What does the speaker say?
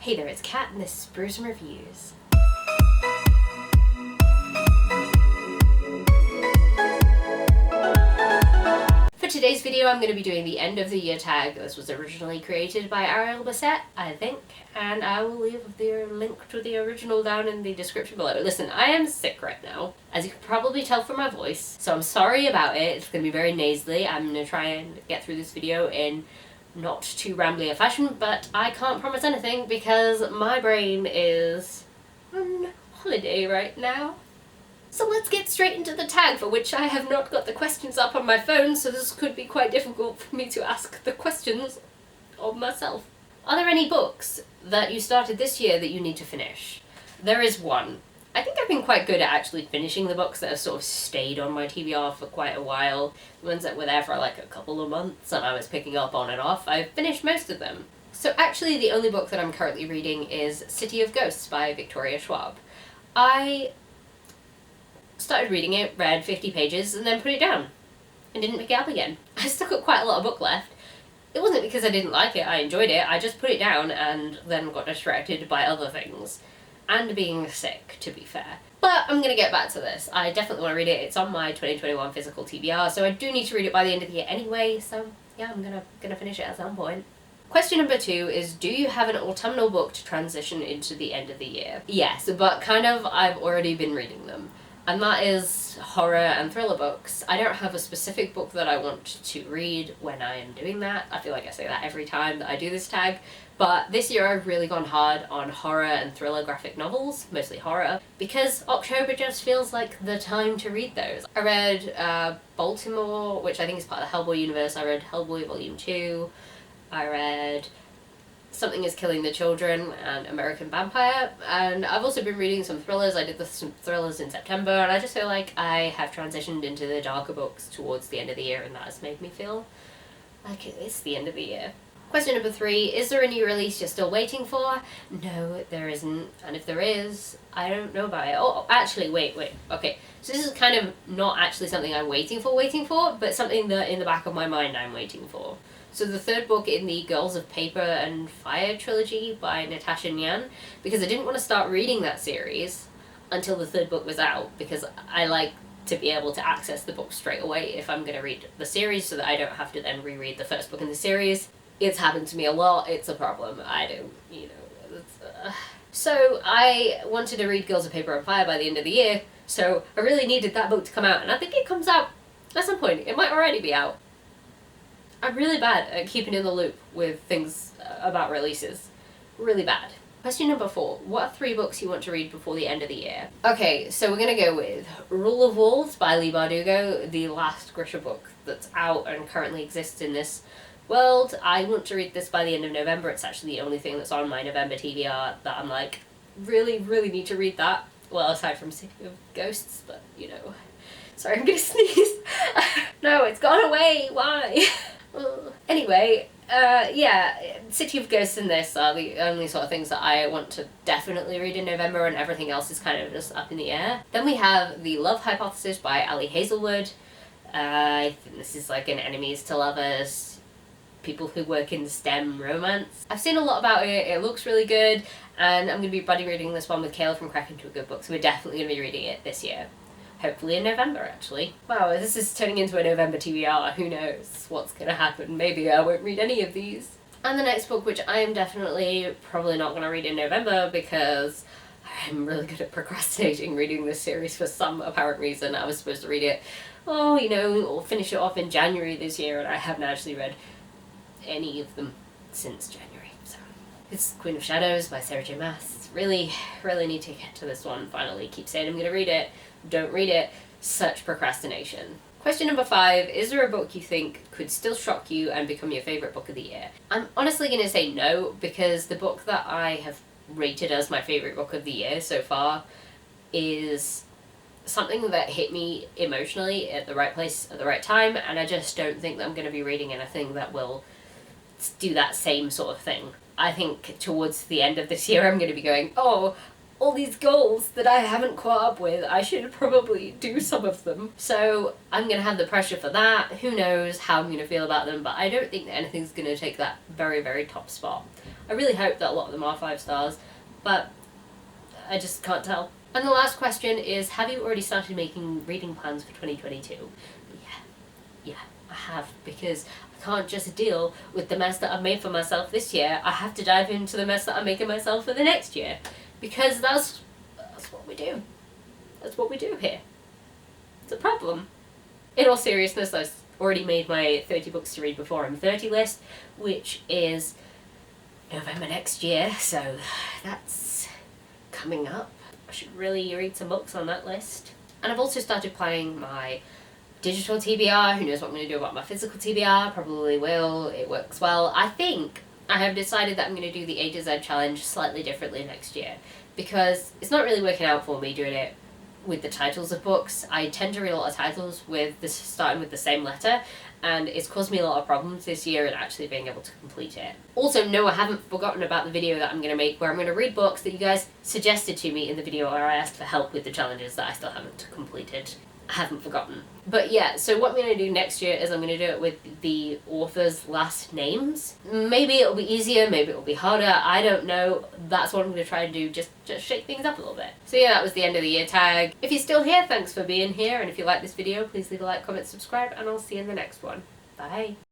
Hey there, it's Kat and this is Brews and Reviews. For today's video I'm going to be doing the end of the year tag. This was originally created by Ariel Bassett, I think, and I will leave the link to the original down in the description below. Listen, I am sick right now, as you can probably tell from my voice, so I'm sorry about it. It's going to be very nasally. I'm going to try and get through this video in not too rambly a fashion, but I can't promise anything because my brain is on holiday right now. So let's get straight into the tag, for which I have not got the questions up on my phone, so this could be quite difficult for me to ask the questions of myself. Are there any books that you started this year that you need to finish? There is one. I think I've been quite good at actually finishing the books that have sort of stayed on my TBR for quite a while. The ones that were there for like a couple of months and I was picking up on and off. I've finished most of them. So actually the only book that I'm currently reading is City of Ghosts by Victoria Schwab. I started reading it, read 50 pages, and then put it down and didn't pick it up again. I still got quite a lot of book left. It wasn't because I didn't like it, I enjoyed it, I just put it down and then got distracted by other things. And being sick, to be fair. But I'm gonna get back to this. I definitely want to read it. It's on my 2021 physical TBR, so I do need to read it by the end of the year anyway, so yeah, I'm gonna finish it at some point. Question number 2 is, do you have an autumnal book to transition into the end of the year? Yes, but kind of I've already been reading them. And that is horror and thriller books. I don't have a specific book that I want to read when I am doing that. I feel like I say that every time that I do this tag. But this year I've really gone hard on horror and thriller graphic novels, mostly horror, because October just feels like the time to read those. I read Baltimore, which I think is part of the Hellboy universe. I read Hellboy Volume 2. I read Something is Killing the Children and American Vampire, and I've also been reading some thrillers. I did some thrillers in September, and I just feel like I have transitioned into the darker books towards the end of the year, and that has made me feel like it's the end of the year. Question number 3, is there a new release you're still waiting for? No, there isn't, and if there is, I don't know about it. Oh, actually, wait, okay. So this is kind of not actually something I'm waiting for, but something that in the back of my mind I'm waiting for. So the third book in the Girls of Paper and Fire trilogy by Natasha Nyan, because I didn't want to start reading that series until the third book was out, because I like to be able to access the book straight away if I'm going to read the series, so that I don't have to then reread the first book in the series. It's happened to me a lot, it's a problem, I don't, So I wanted to read Girls of Paper and Fire by the end of the year, so I really needed that book to come out, and I think it comes out at some point. It might already be out. I'm really bad at keeping in the loop with things about releases. Really bad. Question number 4. What are 3 books you want to read before the end of the year? Okay, so we're gonna go with Rule of Wolves by Leigh Bardugo, the last Grisha book that's out and currently exists in this world. I want to read this by the end of November. It's actually the only thing that's on my November TBR that I'm like, really need to read that. Well, aside from City of Ghosts, but Sorry, I'm gonna sneeze. No, it's gone away, why? Anyway, yeah, City of Ghosts and this are the only sort of things that I want to definitely read in November, and everything else is kind of just up in the air. Then we have The Love Hypothesis by Ali Hazelwood. I think this is like an enemies to lovers, people who work in STEM romance. I've seen a lot about it, it looks really good, and I'm going to be buddy reading this one with Kayla from Crack Into a Good Book, so we're definitely going to be reading it this year. Hopefully in November, actually. Wow, this is turning into a November TBR. Who knows what's going to happen. Maybe I won't read any of these. And the next book, which I am definitely probably not going to read in November because I'm really good at procrastinating reading this series for some apparent reason. I was supposed to read it, or finish it off in January this year, and I haven't actually read any of them since January. So it's Queen of Shadows by Sarah J. Maas. Really need to get to this one finally. Keep saying I'm going to read it. Don't read it. Such procrastination. Question number 5, is there a book you think could still shock you and become your favourite book of the year? I'm honestly going to say no, because the book that I have rated as my favourite book of the year so far is something that hit me emotionally at the right place at the right time, and I just don't think that I'm going to be reading anything that will do that same sort of thing. I think towards the end of this year I'm going to be going, oh, all these goals that I haven't caught up with, I should probably do some of them. So I'm going to have the pressure for that. Who knows how I'm going to feel about them, but I don't think that anything's going to take that very top spot. I really hope that a lot of them are 5 stars, but I just can't tell. And the last question is, have you already started making reading plans for 2022? Yeah, I have, because I can't just deal with the mess that I've made for myself this year. I have to dive into the mess that I'm making myself for the next year, because that's what we do. That's what we do here. It's a problem. In all seriousness, I've already made my 30 books to read before I'm 30 list, which is November next year, so that's coming up. I should really read some books on that list. And I've also started planning my digital TBR. Who knows what I'm going to do about my physical TBR? Probably will. It works well. I think I have decided that I'm going to do the A to Z challenge slightly differently next year, because it's not really working out for me doing it with the titles of books. I tend to read a lot of titles with this starting with the same letter, and it's caused me a lot of problems this year in actually being able to complete it. Also, no, I haven't forgotten about the video that I'm going to make where I'm going to read books that you guys suggested to me in the video where I asked for help with the challenges that I still haven't completed. I haven't forgotten. But yeah, so what I'm going to do next year is I'm going to do it with the author's last names. Maybe it'll be easier, maybe it'll be harder, I don't know. That's what I'm going to try and do, just shake things up a little bit. So yeah, that was the end of the year tag. If you're still here, thanks for being here, and if you like this video, please leave a like, comment, subscribe, and I'll see you in the next one. Bye.